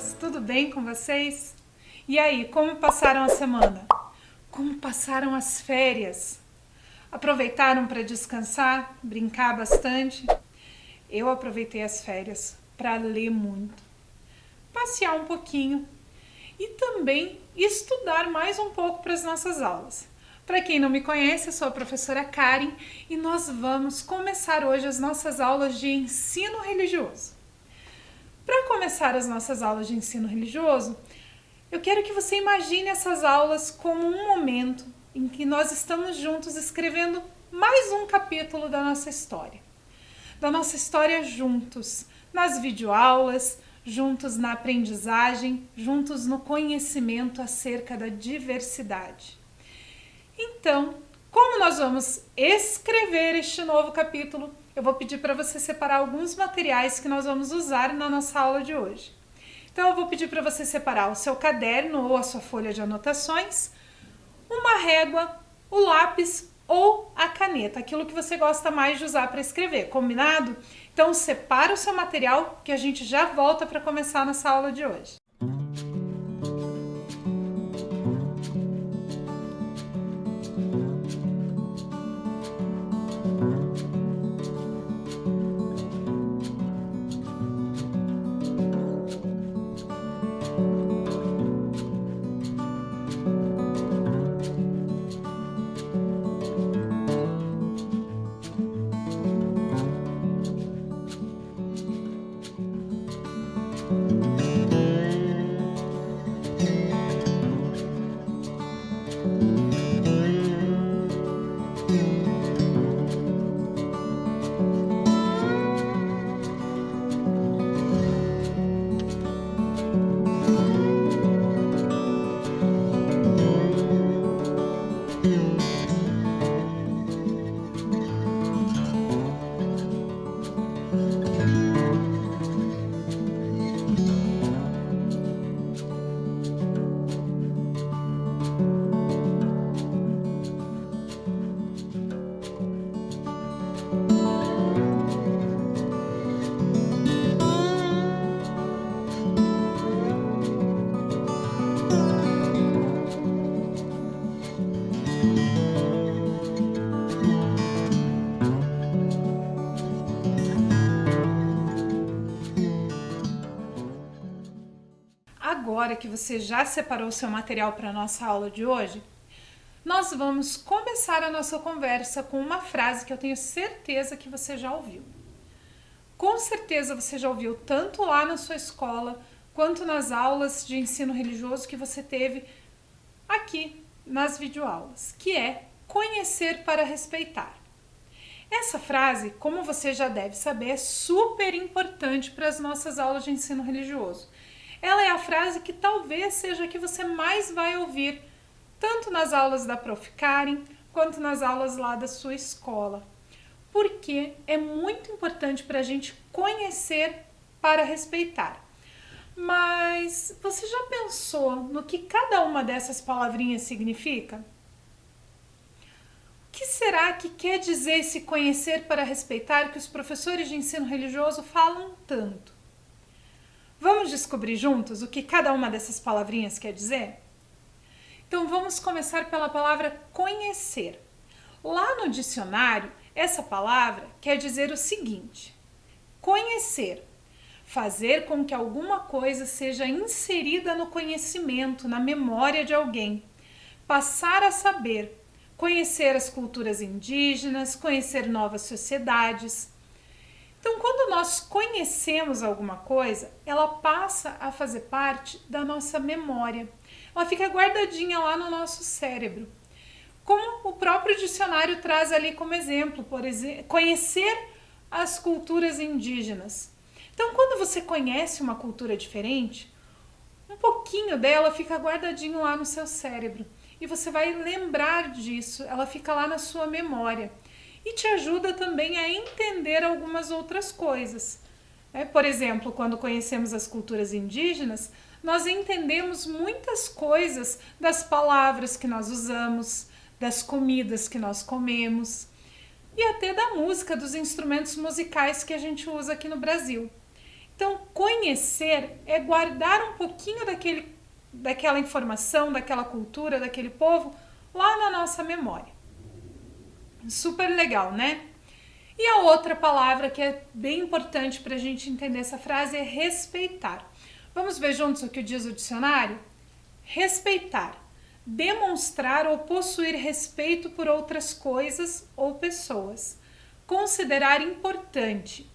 crianças, tudo bem com vocês? E aí, como passaram a semana? Como passaram as férias? Aproveitaram para descansar, brincar bastante? Eu aproveitei as férias para ler muito, passear um pouquinho e também estudar mais um pouco para as nossas aulas. Para quem não me conhece, eu sou a professora Karen e nós vamos começar hoje as nossas aulas de ensino religioso. Para começar as nossas aulas de ensino religioso, eu quero que você imagine essas aulas como um momento em que nós estamos juntos escrevendo mais um capítulo da nossa história. Da nossa história juntos, nas videoaulas, juntos na aprendizagem, juntos no conhecimento acerca da diversidade. Então, como nós vamos escrever este novo capítulo, eu vou pedir para você separar alguns materiais que nós vamos usar na nossa aula de hoje. Então, eu vou pedir para você separar o seu caderno ou a sua folha de anotações, uma régua, o lápis ou a caneta, aquilo que você gosta mais de usar para escrever, combinado? Então, separa o seu material que a gente já volta para começar a nossa aula de hoje. Agora que você já separou o seu material para a nossa aula de hoje, nós vamos começar a nossa conversa com uma frase que eu tenho certeza que você já ouviu. Com certeza você já ouviu tanto lá na sua escola, quanto nas aulas de ensino religioso que você teve aqui nas videoaulas, que é conhecer para respeitar. Essa frase, como você já deve saber, é super importante para as nossas aulas de ensino religioso. Ela é a frase que talvez seja a que você mais vai ouvir, tanto nas aulas da Prof. Karen, quanto nas aulas lá da sua escola. Porque é muito importante para a gente conhecer para respeitar. Mas você já pensou no que cada uma dessas palavrinhas significa? O que será que quer dizer esse conhecer para respeitar que os professores de ensino religioso falam tanto? Vamos descobrir juntos o que cada uma dessas palavrinhas quer dizer? Então vamos começar pela palavra conhecer. Lá no dicionário, essa palavra quer dizer o seguinte: conhecer, fazer com que alguma coisa seja inserida no conhecimento, na memória de alguém, passar a saber, conhecer as culturas indígenas, conhecer novas sociedades. Então, quando nós conhecemos alguma coisa, ela passa a fazer parte da nossa memória. Ela fica guardadinha lá no nosso cérebro. Como o próprio dicionário traz ali como exemplo, por exemplo, conhecer as culturas indígenas. Então, quando você conhece uma cultura diferente, um pouquinho dela fica guardadinho lá no seu cérebro. E você vai lembrar disso, ela fica lá na sua memória. E te ajuda também a entender algumas outras coisas. Por exemplo, quando conhecemos as culturas indígenas, nós entendemos muitas coisas das palavras que nós usamos, das comidas que nós comemos e até da música, dos instrumentos musicais que a gente usa aqui no Brasil. Então, conhecer é guardar um pouquinho daquela informação, daquela cultura, daquele povo lá na nossa memória. Super legal, né? E a outra palavra que é bem importante para a gente entender essa frase é respeitar. Vamos ver juntos o que diz o dicionário? Respeitar. Demonstrar ou possuir respeito por outras coisas ou pessoas. Considerar importante.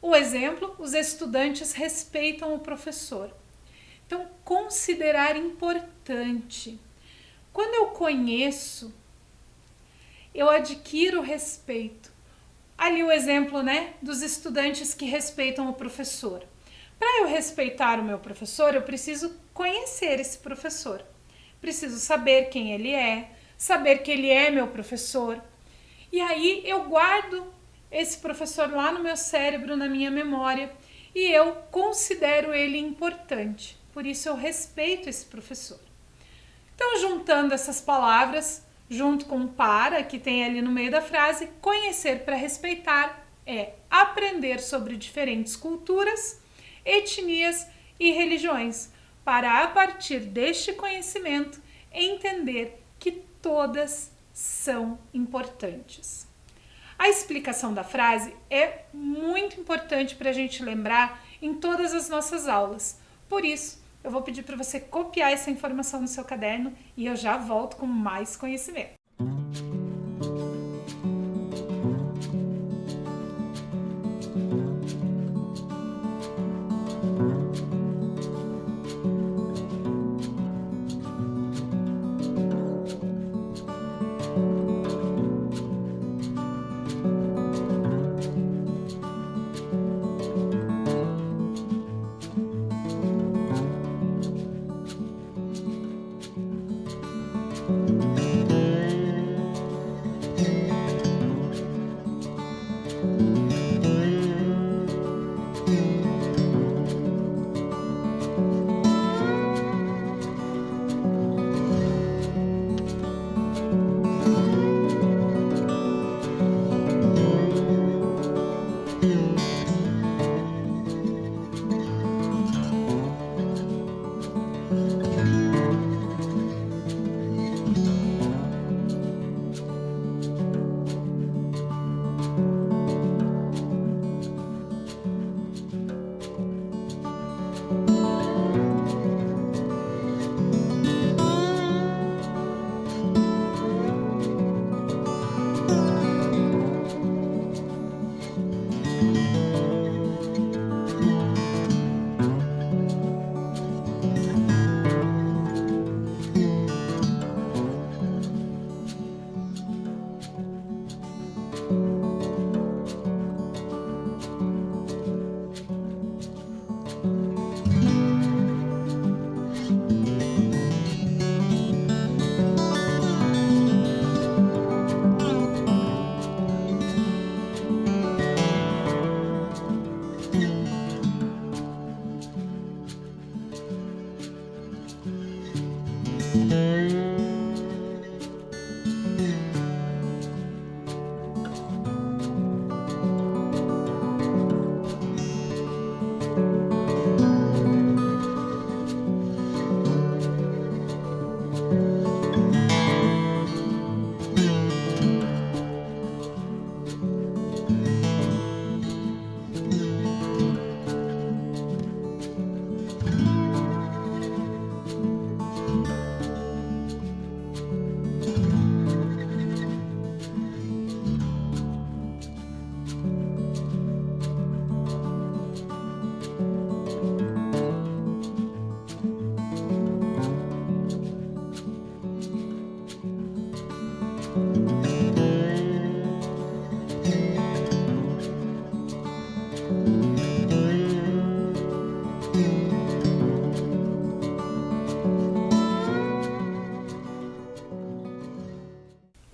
O exemplo, os estudantes respeitam o professor. Então, considerar importante. Quando eu conheço, eu adquiro respeito. Ali o exemplo, né, dos estudantes que respeitam o professor. Para eu respeitar o meu professor, eu preciso conhecer esse professor. Preciso saber quem ele é, saber que ele é meu professor. E aí eu guardo esse professor lá no meu cérebro, na minha memória, e eu considero ele importante. Por isso eu respeito esse professor. Então, juntando essas palavras, junto com para, que tem ali no meio da frase, conhecer para respeitar é aprender sobre diferentes culturas, etnias e religiões, para a partir deste conhecimento entender que todas são importantes. A explicação da frase é muito importante para a gente lembrar em todas as nossas aulas. Por isso, eu vou pedir para você copiar essa informação no seu caderno e eu já volto com mais conhecimento.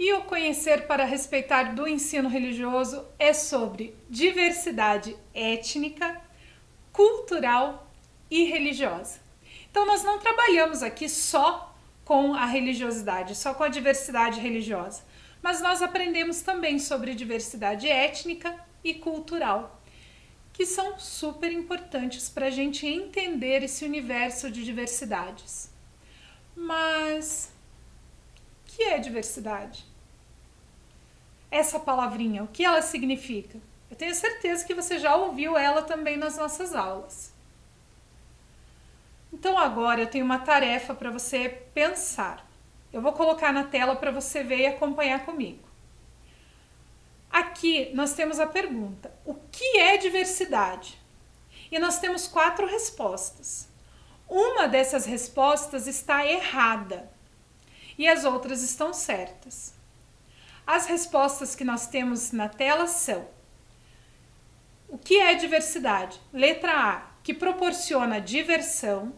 E o conhecer para respeitar do ensino religioso é sobre diversidade étnica, cultural e religiosa. Então nós não trabalhamos aqui só com a religiosidade, só com a diversidade religiosa, mas nós aprendemos também sobre diversidade étnica e cultural, que são super importantes para a gente entender esse universo de diversidades. Mas o que é diversidade? Essa palavrinha, o que ela significa? Eu tenho certeza que você já ouviu ela também nas nossas aulas. Então agora eu tenho uma tarefa para você pensar. Eu vou colocar na tela para você ver e acompanhar comigo. Aqui nós temos a pergunta: o que é diversidade? E nós temos 4 respostas. Uma dessas respostas está errada e as outras estão certas. As respostas que nós temos na tela são: o que é diversidade? Letra A, que proporciona diversão.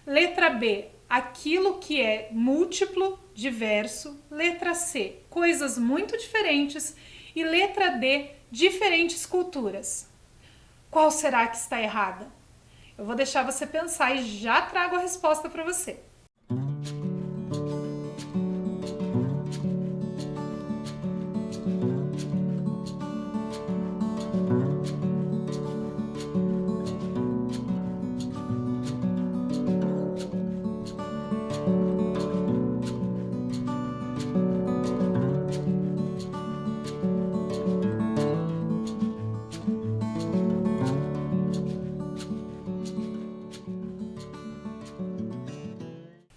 Letra B, aquilo que é múltiplo, diverso. Letra C, coisas muito diferentes. E letra D, diferentes culturas. Qual será que está errada? Eu vou deixar você pensar e já trago a resposta para você.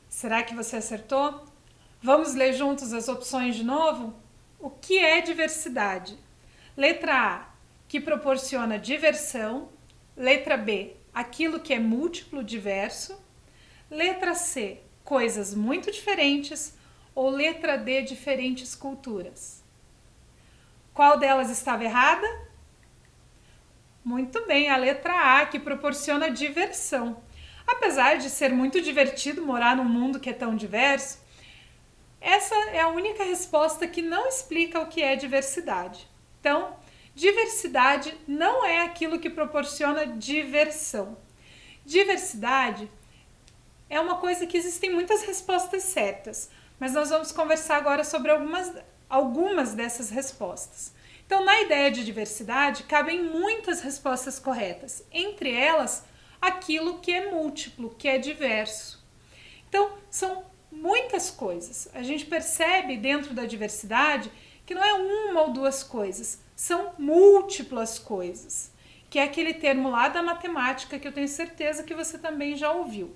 Será que você acertou? Vamos ler juntos as opções de novo? O que é diversidade? Letra A, que proporciona diversão. Letra B, aquilo que é múltiplo, diverso. Letra C, coisas muito diferentes. Ou letra D, diferentes culturas. Qual delas estava errada? Muito bem, a letra A, que proporciona diversão. Apesar de ser muito divertido morar num mundo que é tão diverso, essa é a única resposta que não explica o que é diversidade. Então, diversidade não é aquilo que proporciona diversão. Diversidade é uma coisa que existem muitas respostas certas, mas nós vamos conversar agora sobre algumas dessas respostas. Então, na ideia de diversidade, cabem muitas respostas corretas, entre elas, aquilo que é múltiplo, que é diverso. Então, são muitas coisas. A gente percebe dentro da diversidade que não é uma ou duas coisas, são múltiplas coisas, que é aquele termo lá da matemática que eu tenho certeza que você também já ouviu.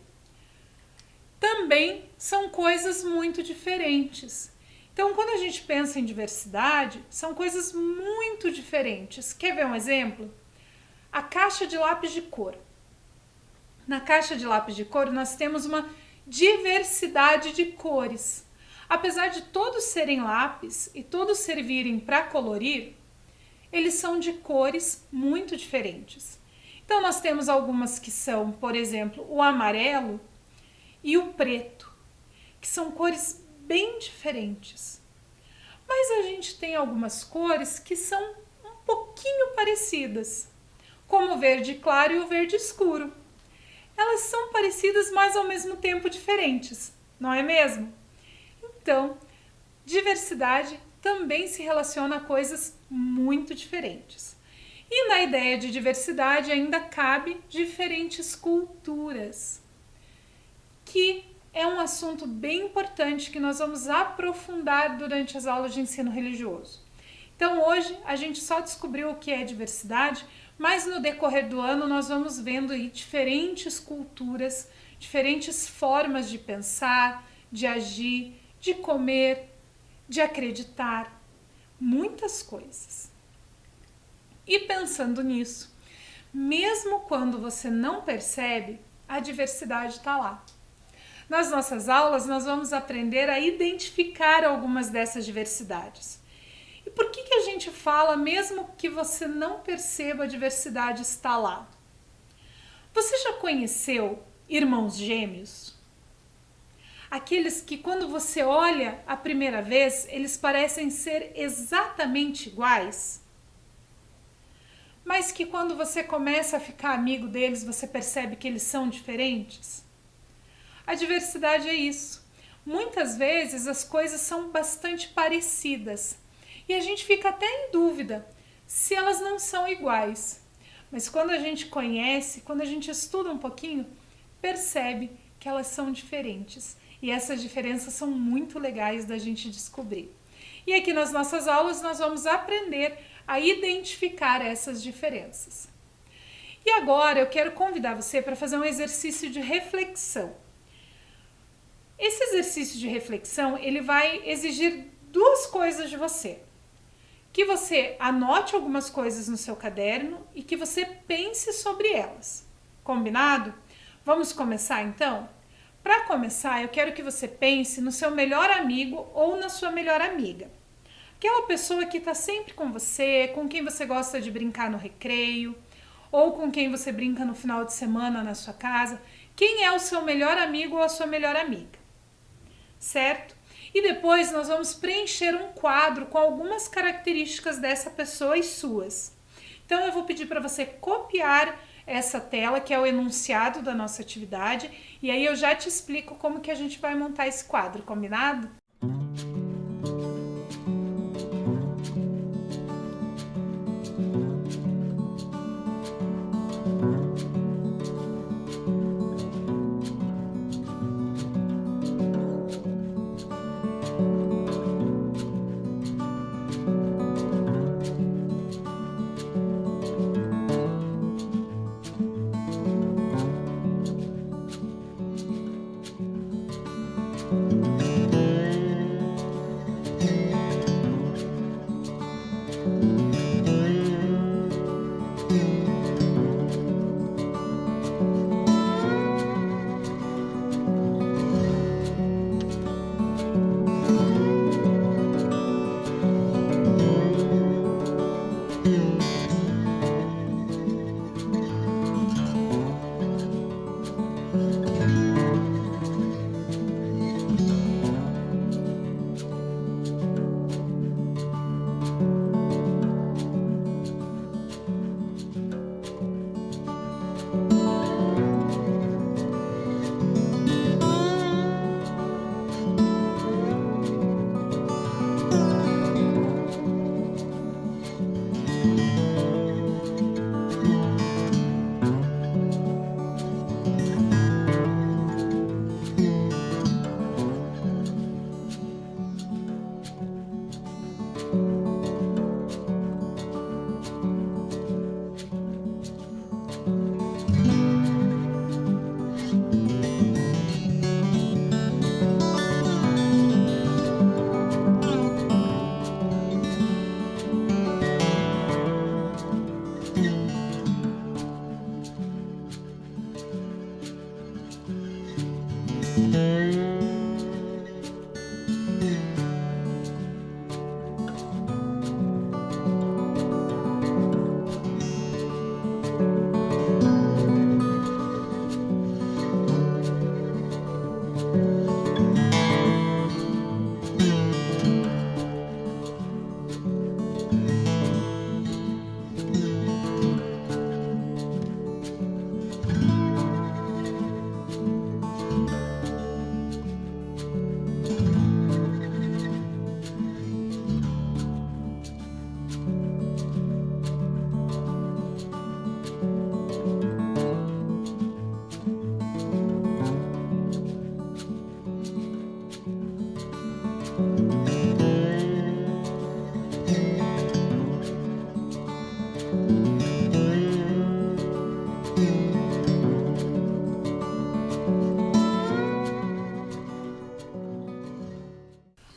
Também são coisas muito diferentes. Então, quando a gente pensa em diversidade, são coisas muito diferentes. Quer ver um exemplo? A caixa de lápis de cor. Na caixa de lápis de cor, nós temos uma diversidade de cores. Apesar de todos serem lápis e todos servirem para colorir, eles são de cores muito diferentes. Então, nós temos algumas que são, por exemplo, o amarelo e o preto, que são cores bem diferentes. Mas a gente tem algumas cores que são um pouquinho parecidas, como o verde claro e o verde escuro. Elas são parecidas, mas ao mesmo tempo diferentes, não é mesmo? Então, diversidade também se relaciona a coisas muito diferentes. E na ideia de diversidade ainda cabe diferentes culturas, que é um assunto bem importante que nós vamos aprofundar durante as aulas de ensino religioso. Então hoje a gente só descobriu o que é diversidade, mas no decorrer do ano nós vamos vendo aí diferentes culturas, diferentes formas de pensar, de agir, de comer, de acreditar, muitas coisas. E pensando nisso, mesmo quando você não percebe, a diversidade está lá. Nas nossas aulas nós vamos aprender a identificar algumas dessas diversidades. E por que a gente fala, mesmo que você não perceba, a diversidade está lá? Você já conheceu irmãos gêmeos? Aqueles que quando você olha a primeira vez, eles parecem ser exatamente iguais, mas que quando você começa a ficar amigo deles, você percebe que eles são diferentes? A diversidade é isso. Muitas vezes as coisas são bastante parecidas, e a gente fica até em dúvida se elas não são iguais. mas quando a gente conhece, quando a gente estuda um pouquinho, percebe que elas são diferentes. E essas diferenças são muito legais da gente descobrir. E aqui nas nossas aulas nós vamos aprender a identificar essas diferenças. E agora eu quero convidar você para fazer um exercício de reflexão. Esse exercício de reflexão, ele vai exigir duas coisas de você. Que você anote algumas coisas no seu caderno e que você pense sobre elas. Combinado? Vamos começar então? Para começar, eu quero que você pense no seu melhor amigo ou na sua melhor amiga. Aquela pessoa que está sempre com você, com quem você gosta de brincar no recreio, ou com quem você brinca no final de semana na sua casa. Quem é o seu melhor amigo ou a sua melhor amiga? Certo? E depois nós vamos preencher um quadro com algumas características dessa pessoa e suas. Então eu vou pedir para você copiar essa tela, que é o enunciado da nossa atividade, e aí eu já te explico como que a gente vai montar esse quadro, combinado?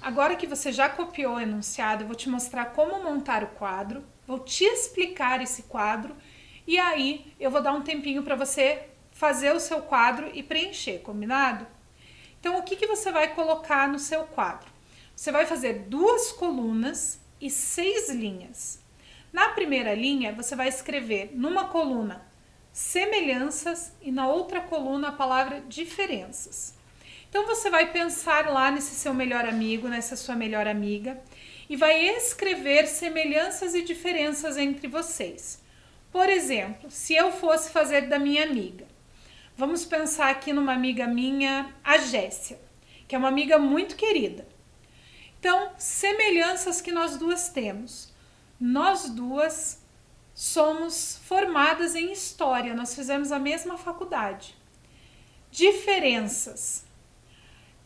Agora que você já copiou o enunciado, eu vou te mostrar como montar o quadro, vou te explicar esse quadro e aí eu vou dar um tempinho para você fazer o seu quadro e preencher, combinado? Então, o que você vai colocar no seu quadro? Você vai fazer 2 colunas e 6 linhas. Na primeira linha, você vai escrever numa coluna semelhanças e na outra coluna a palavra diferenças. Então, você vai pensar lá nesse seu melhor amigo, nessa sua melhor amiga, e vai escrever semelhanças e diferenças entre vocês. Por exemplo, se eu fosse fazer da minha amiga, vamos pensar aqui numa amiga minha, a Jéssica, que é uma amiga muito querida. Então, semelhanças que nós duas temos. Nós duas somos formadas em história, nós fizemos a mesma faculdade. Diferenças.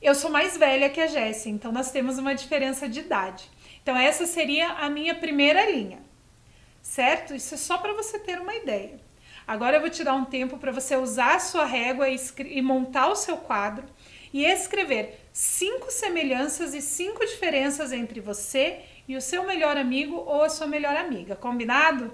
Eu sou mais velha que a Jessie, então nós temos uma diferença de idade. Então essa seria a minha primeira linha, certo? Isso é só para você ter uma ideia. Agora eu vou te dar um tempo para você usar a sua régua e montar o seu quadro e escrever 5 semelhanças e 5 diferenças entre você e o seu melhor amigo ou a sua melhor amiga, combinado?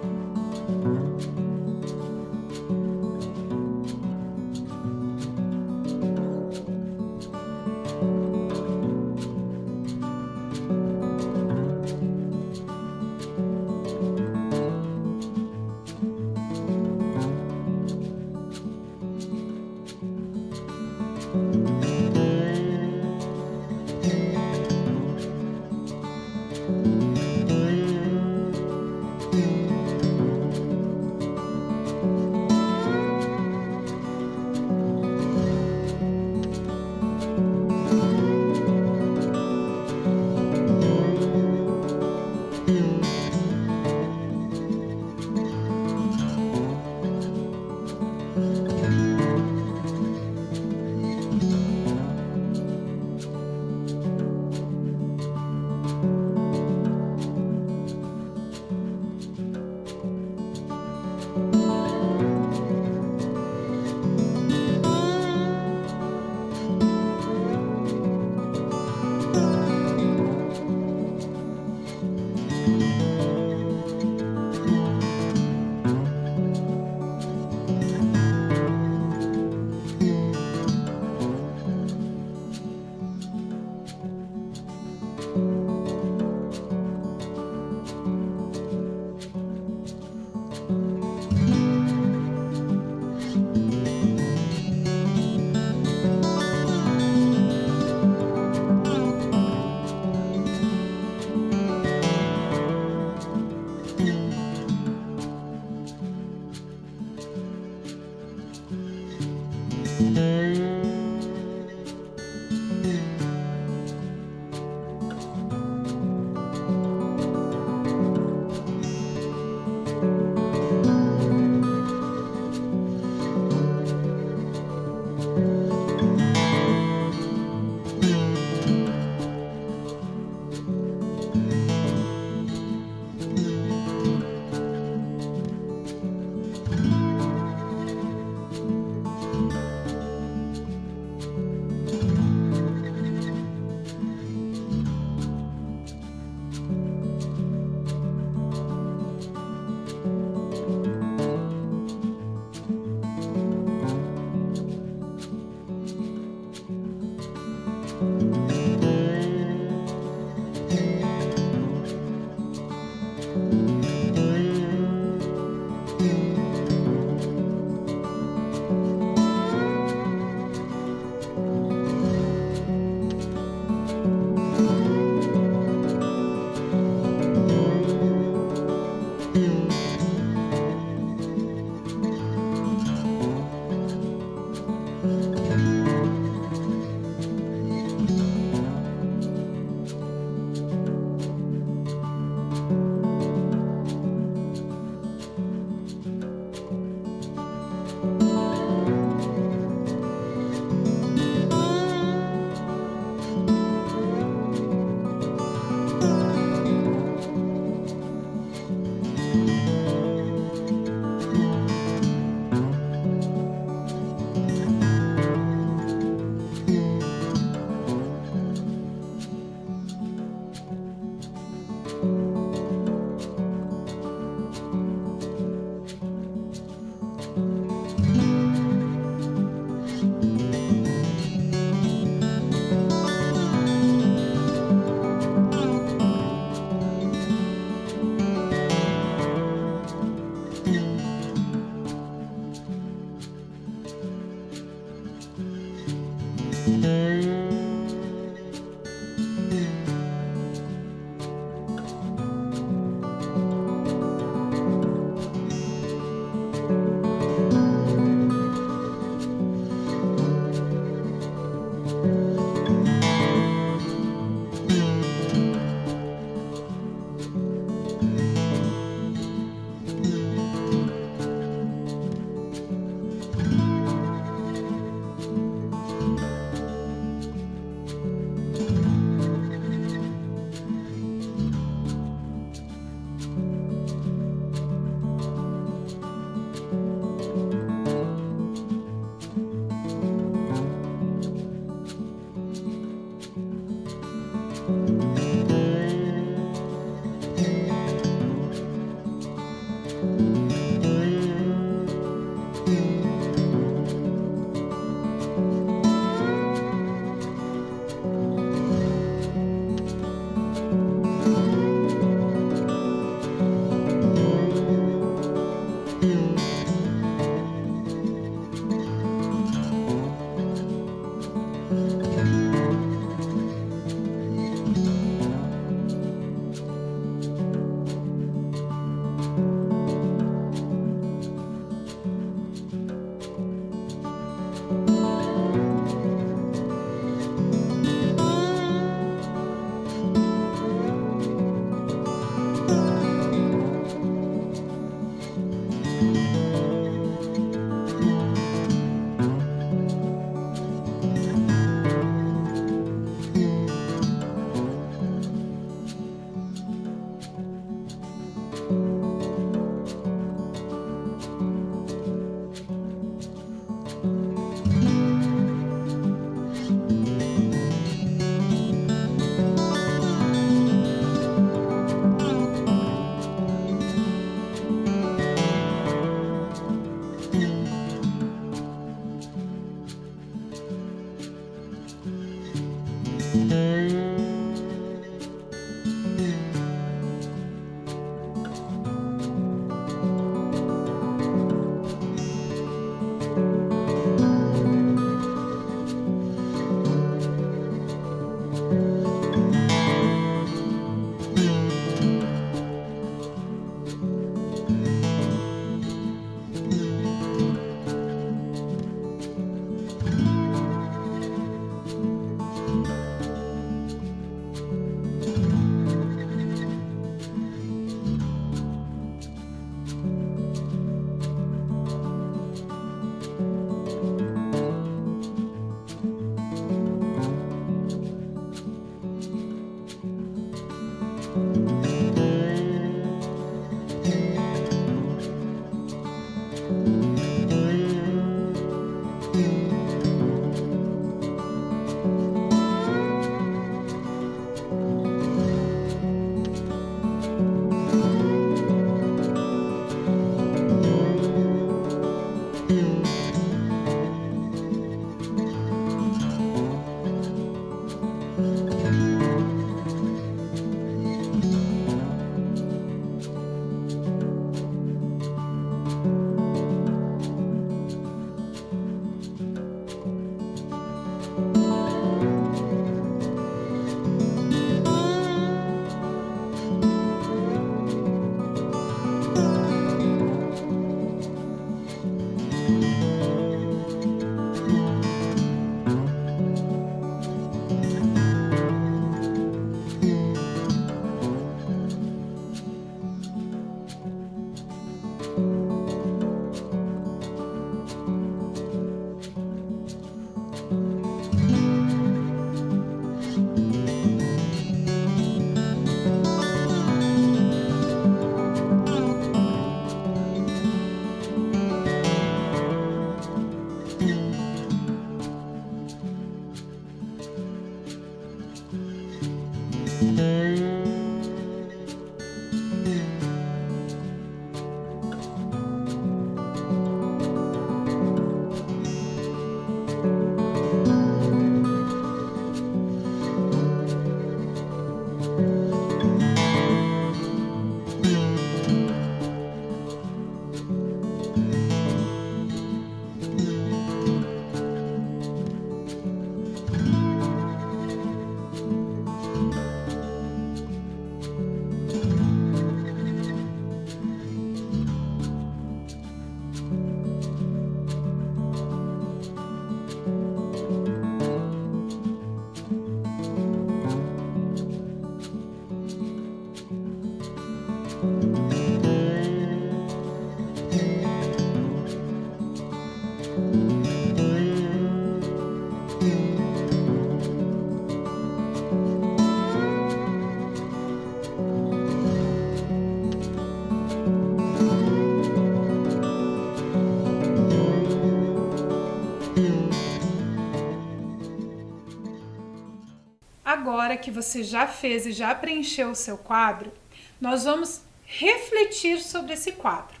Agora que você já fez e já preencheu o seu quadro, nós vamos refletir sobre esse quadro.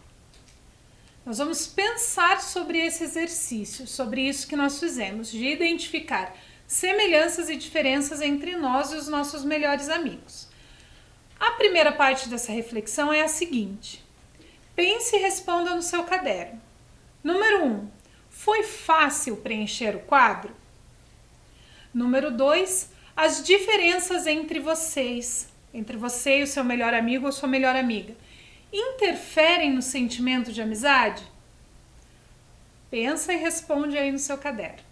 Nós vamos pensar sobre esse exercício, sobre isso que nós fizemos, de identificar semelhanças e diferenças entre nós e os nossos melhores amigos. A primeira parte dessa reflexão é a seguinte: pense e responda no seu caderno. Número 1. Foi fácil preencher o quadro? Número 2. As diferenças entre vocês, entre você e o seu melhor amigo ou sua melhor amiga, interferem no sentimento de amizade? Pensa e responde aí no seu caderno.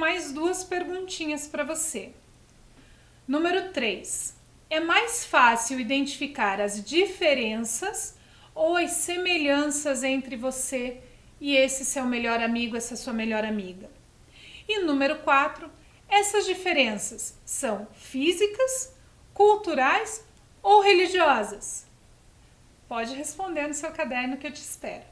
mais 2 perguntinhas para você. Número 3. É mais fácil identificar as diferenças ou as semelhanças entre você e esse seu melhor amigo, essa sua melhor amiga? E número 4. Essas diferenças são físicas, culturais ou religiosas? Pode responder no seu caderno que eu te espero.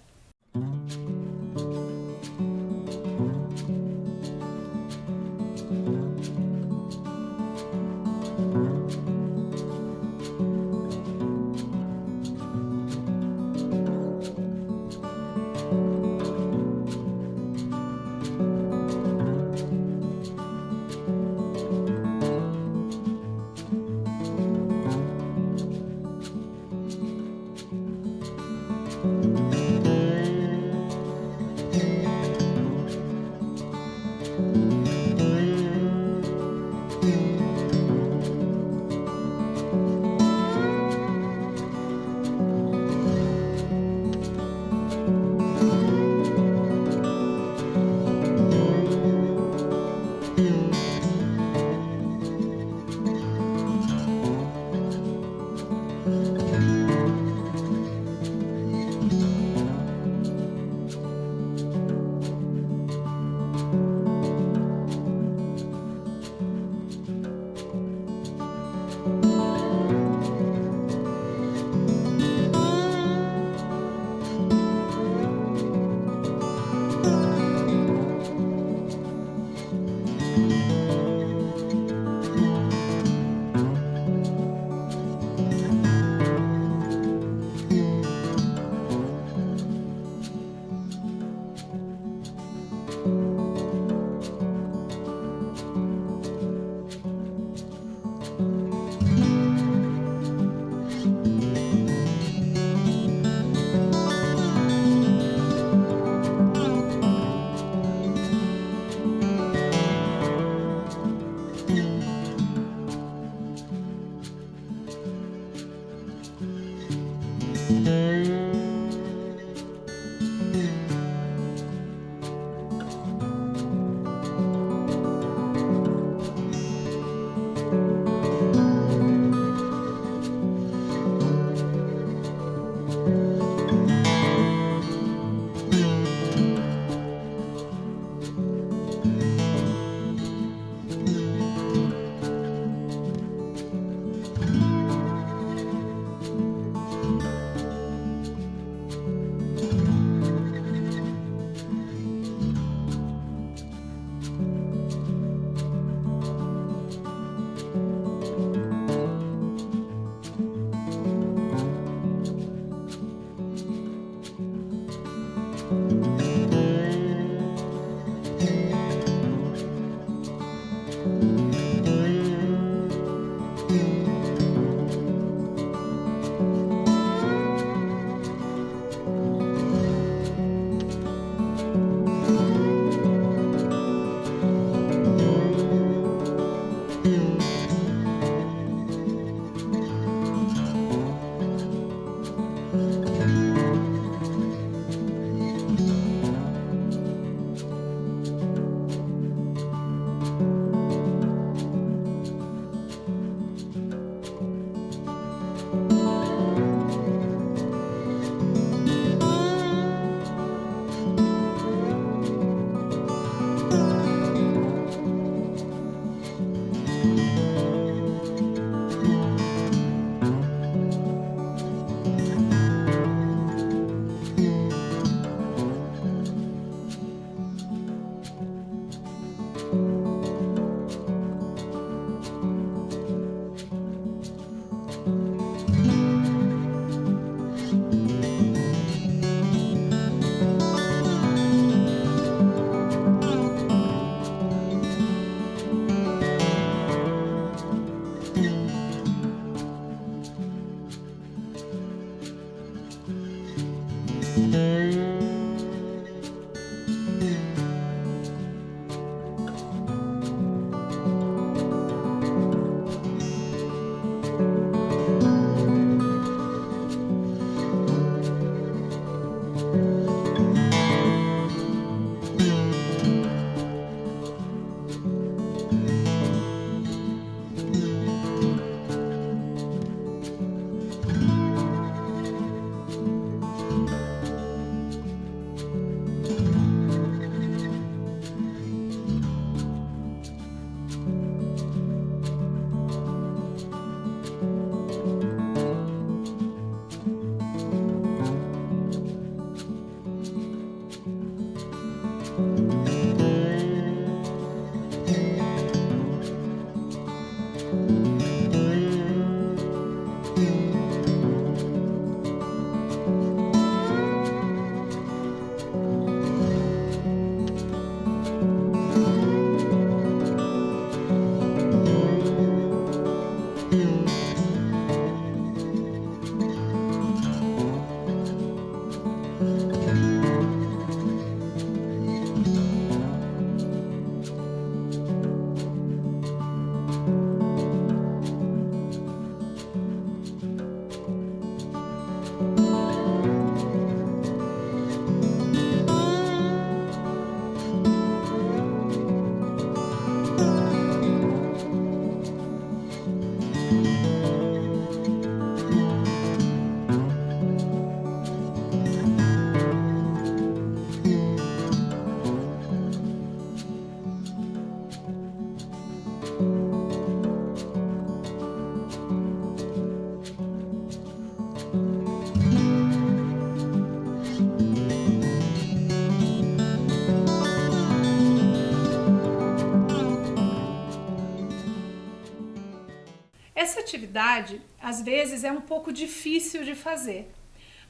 Essa atividade, às vezes, é um pouco difícil de fazer,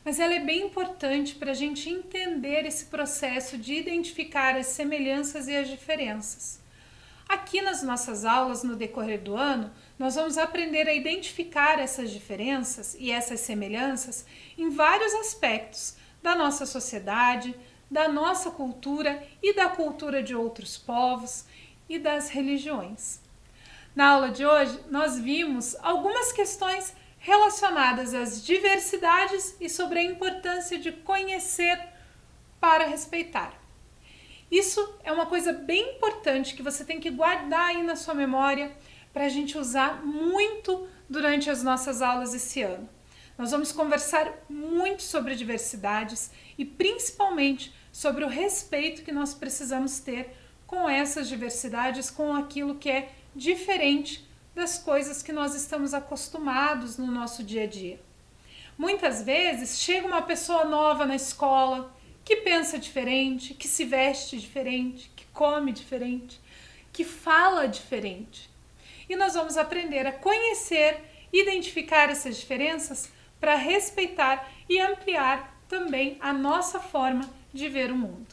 mas ela é bem importante para a gente entender esse processo de identificar as semelhanças e as diferenças. Aqui nas nossas aulas, no decorrer do ano, nós vamos aprender a identificar essas diferenças e essas semelhanças em vários aspectos da nossa sociedade, da nossa cultura e da cultura de outros povos e das religiões. Na aula de hoje, nós vimos algumas questões relacionadas às diversidades e sobre a importância de conhecer para respeitar. Isso é uma coisa bem importante que você tem que guardar aí na sua memória para a gente usar muito durante as nossas aulas esse ano. Nós vamos conversar muito sobre diversidades e principalmente sobre o respeito que nós precisamos ter com essas diversidades, com aquilo que é diferente das coisas que nós estamos acostumados no nosso dia a dia. Muitas vezes chega uma pessoa nova na escola que pensa diferente, que se veste diferente, que come diferente, que fala diferente. E nós vamos aprender a conhecer, identificar essas diferenças para respeitar e ampliar também a nossa forma de ver o mundo.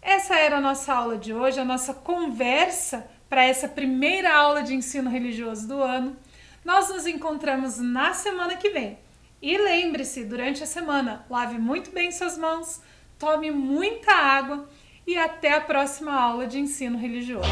Essa era a nossa aula de hoje, a nossa conversa para essa primeira aula de ensino religioso do ano. Nós nos encontramos na semana que vem. E lembre-se, durante a semana, lave muito bem suas mãos, tome muita água e até a próxima aula de ensino religioso.